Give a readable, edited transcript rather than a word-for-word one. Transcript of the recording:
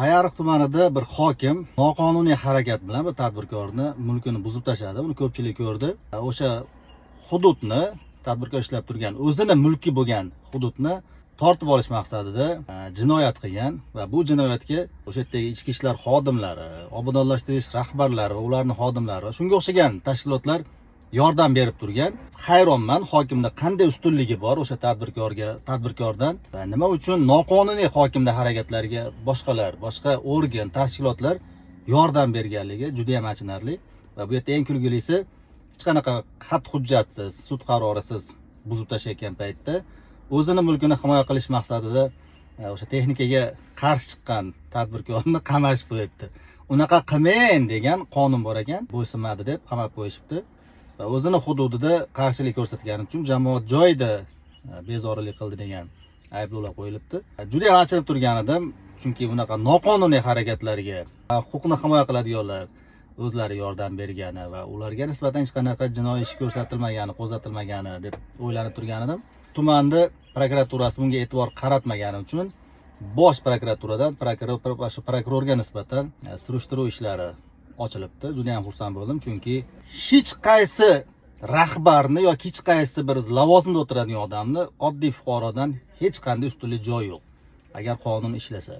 Payariq tumanida bir hokim noqonuniy harakat bilan bir tadbirkorni mulkini buzib tashladi. Uni ko'pchilik ko'rdi. O'sha hududni tadbirkor ishlab turgan, o'zini mulki bo'lgan hududni tortib olish maqsadida jinoyat qilgan va bu jinoyatga o'sha yerdagi ichki ishlar xodimlari, obodonlashtirish rahbarlari va ularning xodimlari va shunga o'xshagan tashkilotlar yordam berib turgan. Hayronman, hokimda qanday ustunligi bor o'sha tadbirkordan va nima uchun noqonuniy hokimda harakatlariga boshqa organ, tashkilotlar yordam berganligi juda ham achinarli. Va bu yerda eng kulgilisi, hech qanaqa xat hujjatsiz, sud qarorisiz buzib tashlayotgan paytda o'zini mulkini himoya qilish maqsadida o'sha texnikaga qarshi chiqqan tadbirkorni qamashib qo'yibdi. Unaqa qilmang degan qonun bor ekan, bo'ysunmadi deb qamab qo'yishibdi. Va o'zini hududida qarshilik ko'rsatgani uchun jamoat joyida bezorilik qildi degan ayblovlar qo'yilibdi. Juda ham achinib turgan edim, chunki bunaqa noqonuniy harakatlarga huquqni himoya qiladiganlar o'zlari yordam bergani va ularga nisbatan hech qanaqa jinoiy ish qo'zg'atilmagani deb o'ylanib turgan edim. Tumanni prokuraturasi bunga e'tibor qaratmagani uchun bosh prokuraturadan prokurorga nisbatan surishtiruv ishlari ochilibdi. Juda ham xursand bo'ldim, chunki hech qaysi rahbarni yoki hech qaysi bir lavozimda o'tiradigan odamni oddiy fuqarodan hech qanday ustunlik joyi yo'q, agar qonun ishlasa.